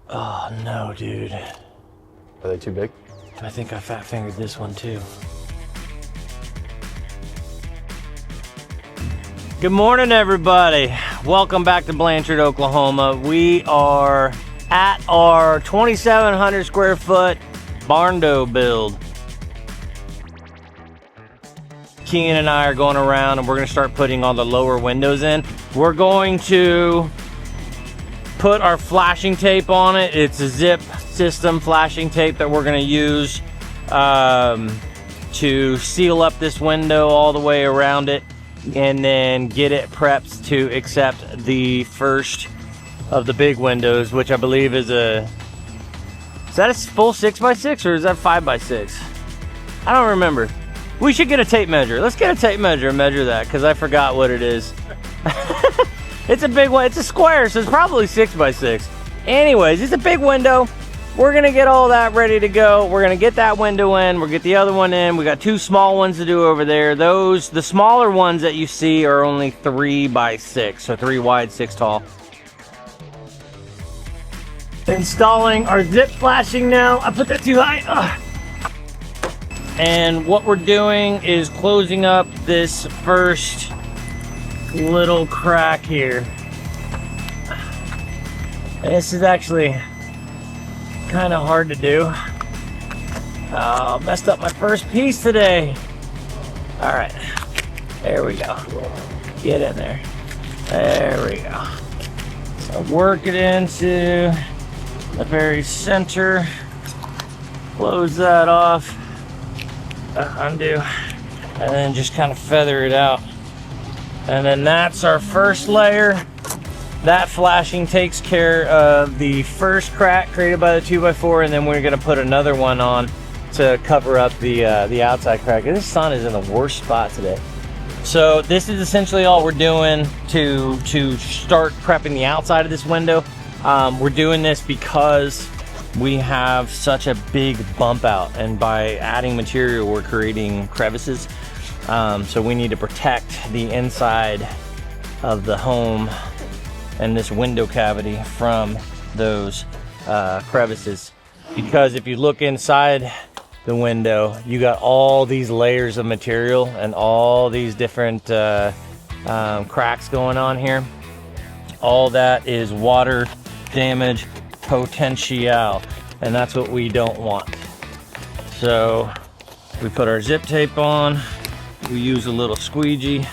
Oh no, dude. Are they too big? I think I fat fingered this one too. Good morning, everybody. Welcome back to Blanchard, Oklahoma. We are at our 2,700 square foot barn door build. Kean and I are going around and we're gonna start putting all the lower windows in. We're going to put our flashing tape on it. It's a zip system flashing tape that we're gonna use to seal up this window all the way around it, and then get it prepped to accept the first of the big windows, which I believe is that a full 6x6 or is that 5x6? I don't remember. We should get a tape measure. Let's get a tape measure and measure that, because I forgot what it is. It's a big one. It's a square, so it's probably 6x6. Anyways, it's a big window. We're gonna get all that ready to go. We're gonna get that window in. We'll get the other one in. We got two small ones to do over there. The smaller ones that you see are only 3x6, so 3 wide, 6 tall. Installing our zip flashing now. I put that too high. Ugh. And what we're doing is closing up this first little crack here. This is actually kind of hard to do. Oh, messed up my first piece today. All right, there we go. Get in there. There we go. So work it into the very center. Close that off. Undo, and then just kind of feather it out. And then that's our first layer. That flashing takes care of the first crack created by the 2x4, and then we're gonna put another one on to cover up the outside crack. And this sun is in the worst spot today. So this is essentially all we're doing to start prepping the outside of this window. We're doing this because we have such a big bump out, and by adding material we're creating crevices, so we need to protect the inside of the home and this window cavity from those crevices, because if you look inside the window you got all these layers of material and all these different cracks going on here. All that is water damage potential, and that's what we don't want. So we put our zip tape on. We use a little squeegee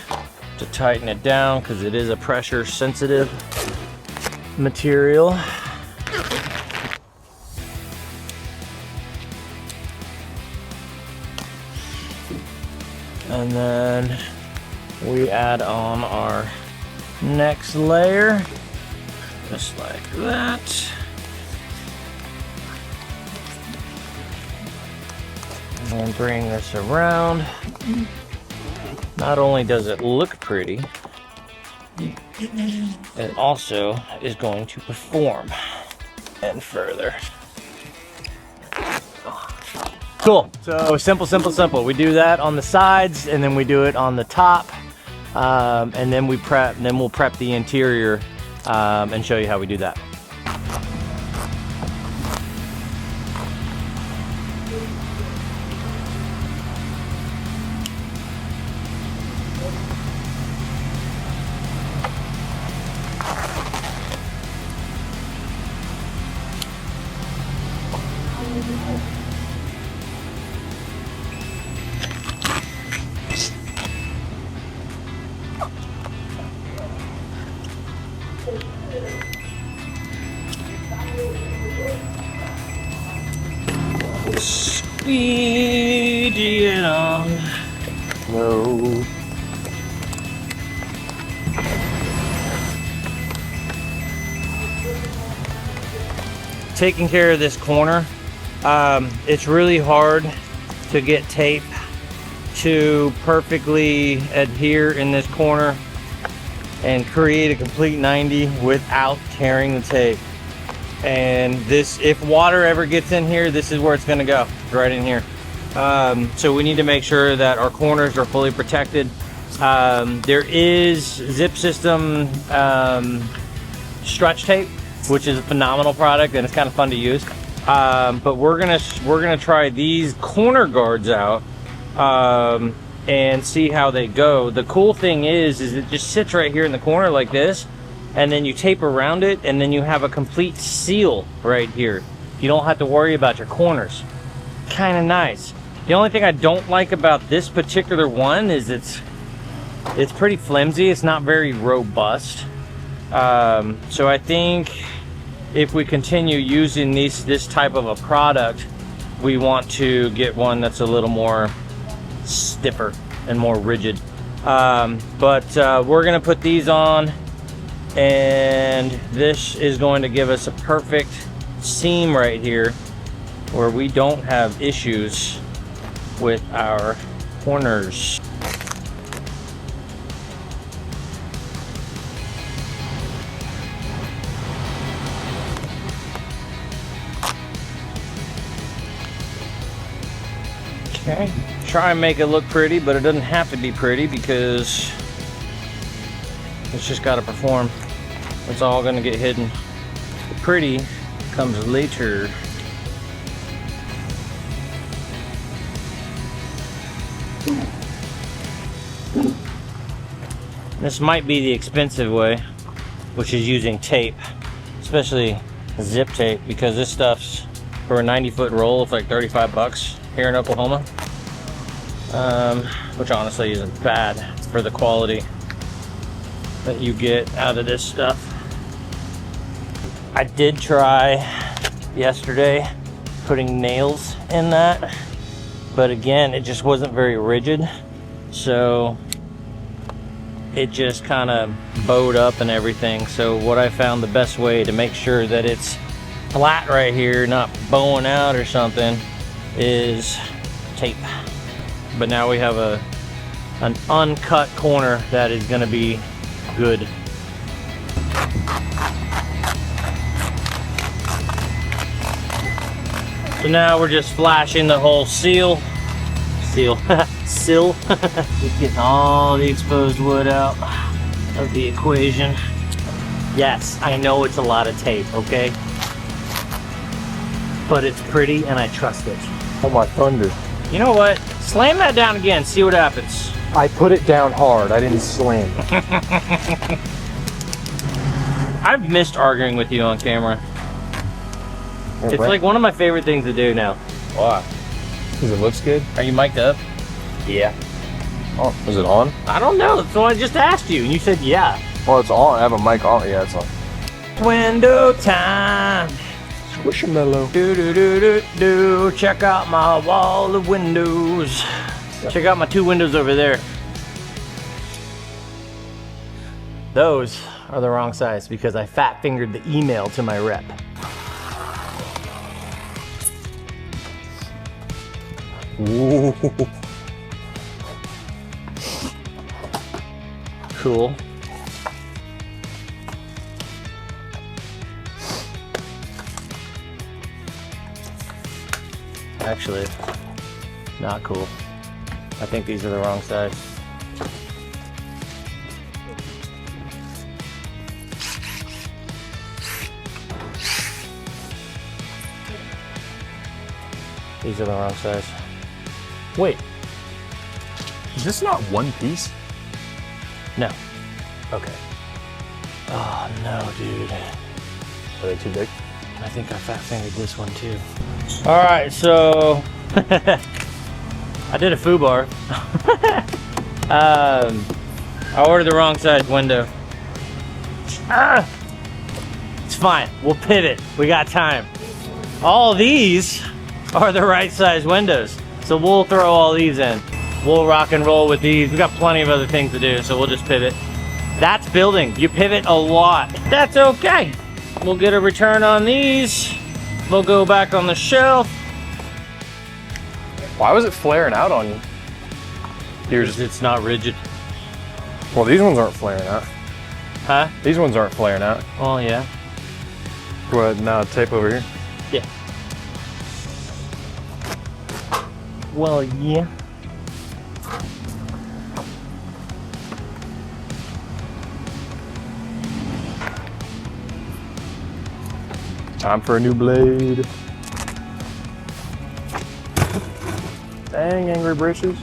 to tighten it down because it is a pressure sensitive material. And then we add on our next layer, just like that. And bring this around. Not only does it look pretty, it also is going to perform and further. Cool. So simple. We do that on the sides, and then we do it on the top, and then we'll prep the interior and show you how we do that. Squeegee it on. No. Taking care of this corner, it's really hard to get tape to perfectly adhere in this corner and create a complete 90 without tearing the tape. And this, if water ever gets in here, this is where it's gonna go, right in here. So we need to make sure that our corners are fully protected. There is zip system stretch tape which is a phenomenal product and it's kind of fun to use. But we're gonna try these corner guards out and see how they go. The cool thing is it just sits right here in the corner like this, and then you tape around it, and then you have a complete seal right here. You don't have to worry about your corners. Kind of nice. The only thing I don't like about this particular one is it's pretty flimsy. It's not very robust. So I think if we continue using this type of a product, we want to get one that's a little more stiffer and more rigid. But we're gonna put these on, and this is going to give us a perfect seam right here where we don't have issues with our corners. Okay, try and make it look pretty, but it doesn't have to be pretty because it's just got to perform. It's all going to get hidden. The pretty comes later. This might be the expensive way, which is using tape, especially zip tape, because this stuff's, for a 90-foot roll, it's like 35 bucks here in Oklahoma, which honestly isn't bad for the quality that you get out of this stuff. I did try yesterday putting nails in that, but again, it just wasn't very rigid, so it just kind of bowed up and everything. So what I found the best way to make sure that it's flat right here, not bowing out or something, is tape. But now we have an uncut corner that is going to be good. So now we're just flashing the whole sill. Just getting all the exposed wood out of the equation. Yes, I know it's a lot of tape, okay? But it's pretty and I trust it. Oh my thunder. You know what? Slam that down again, see what happens. I put it down hard, I didn't slam it. I've missed arguing with you on camera. It's What? like one of my favorite things to do now. Why? Because it looks good? Are you mic'd up? Yeah. Oh, is it on? I don't know, so I just asked you and you said yeah. Well, it's on. I have a mic on. Yeah, it's on. Window time. Squishamallow. Do do do do do. Check out my wall of windows. Check out my 2 windows over there. Those are the wrong size because I fat fingered the email to my rep. Ooh. Cool. Actually, not cool. I think these are the wrong size. These are the wrong size. Wait. Is this not one piece? No. Okay. Oh no, dude. Are they too big? I think I fat fingered this one too. All right, so I did a foobar. I ordered the wrong size window. It's fine. We'll pivot. We got time. All these are the right size windows, so we'll throw all these in. We'll rock and roll with these. We got plenty of other things to do, so we'll just pivot. That's building. You pivot a lot. That's okay. We'll get a return on these. We'll go back on the shelf. Why was it flaring out on you? Here's, it's not rigid. Well, these ones aren't flaring out. Huh? These ones aren't flaring out. Oh, yeah. Go ahead, now tape over here. Yeah. Well, yeah. Time for a new blade. Dang, Angry Britches.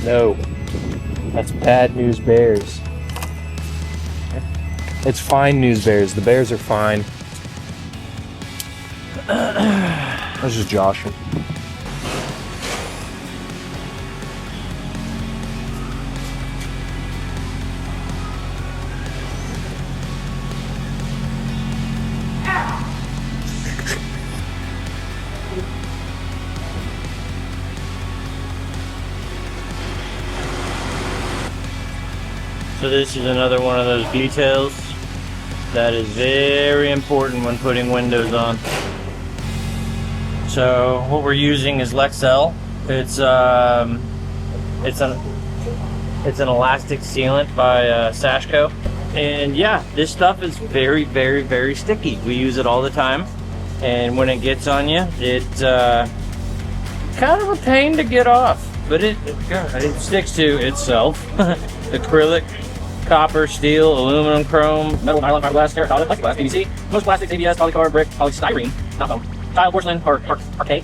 No, that's bad news bears. It's fine news bears. The bears are fine. That's just joshing. So this is another one of those details that is very important when putting windows on. So what we're using is Lexel. It's an elastic sealant by Sashco, and yeah, this stuff is very, very, very sticky. We use it all the time, and when it gets on you, it's kind of a pain to get off, but it sticks to itself. Acrylic, copper, steel, aluminum, chrome, metal, nylon, fiberglass, terracotta, plexiglass, PVC, most plastics, ABS, polycarbonate, brick, polystyrene, not foam, tile, porcelain, or parquet,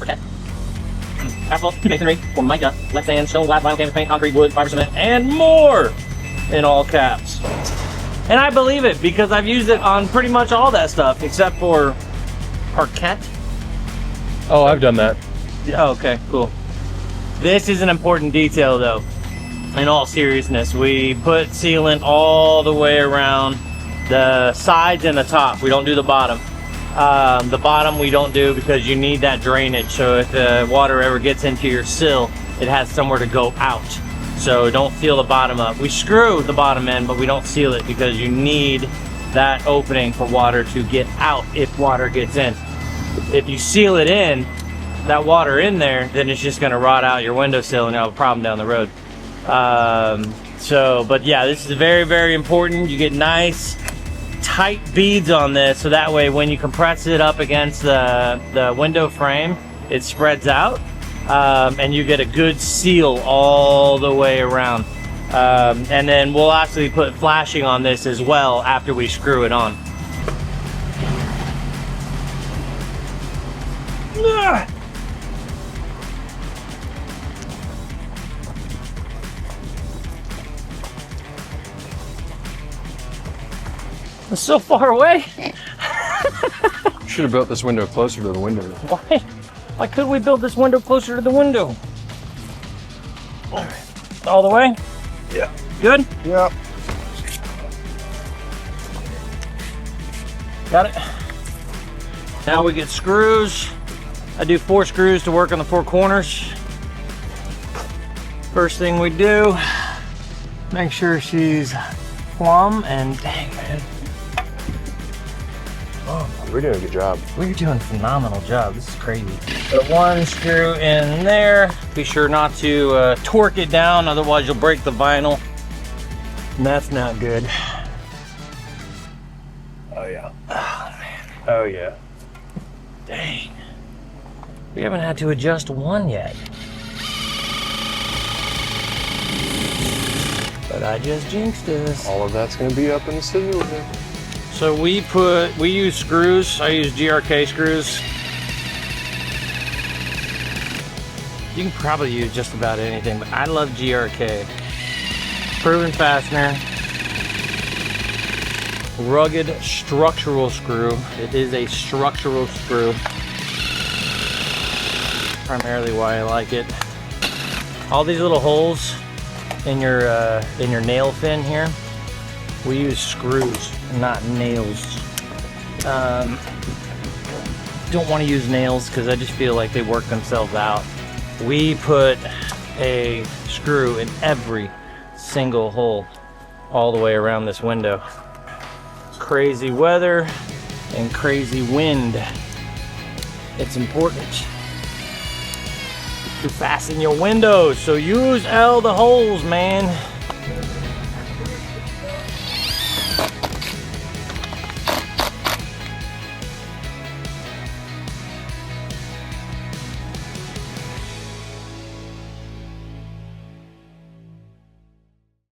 asphalt, masonry, formica, lead sand, stone, glass, vinyl, canvas, paint, concrete, wood, fiber cement, and more, in all caps. And I believe it because I've used it on pretty much all that stuff except for parquet. Oh, I've done that. Oh, okay, cool. This is an important detail though. In all seriousness, we put sealant all the way around the sides and the top. We don't do the bottom. The bottom we don't do because you need that drainage. So if the water ever gets into your sill, it has somewhere to go out. So don't seal the bottom up. We screw the bottom end, but we don't seal it because you need that opening for water to get out if water gets in. If you seal it in, that water in there, then it's just gonna rot out your windowsill and you'll have a problem down the road. But yeah, this is very, very important. You get nice tight beads on this, so that way when you compress it up against the window frame, it spreads out, and you get a good seal all the way around. And then we'll actually put flashing on this as well after we screw it on. It's so far away. Should have built this window closer to the window. Why? Why could we build this window closer to the window? All the way? Yeah. Good? Yeah. Got it. Now we get screws. I do 4 screws to work on the 4 corners. First thing we do, make sure she's plumb, and dang man. Oh, we're doing a good job. We're doing a phenomenal job. This is crazy. Put 1 screw in there. Be sure not to torque it down, otherwise you'll break the vinyl. And that's not good. Oh yeah. Oh man. Oh yeah. Dang. We haven't had to adjust 1 yet. But I just jinxed us. All of that's gonna be up in the sizzle. So we use screws. I use GRK screws. You can probably use just about anything, but I love GRK. Proven fastener. Rugged structural screw. It is a structural screw. Primarily why I like it. All these little holes in your nail fin here, we use screws, not nails. Don't want to use nails because I just feel like they work themselves out. We put a screw in every single hole all the way around this window. Crazy weather and crazy wind. It's important to fasten your windows, so use all the holes, man.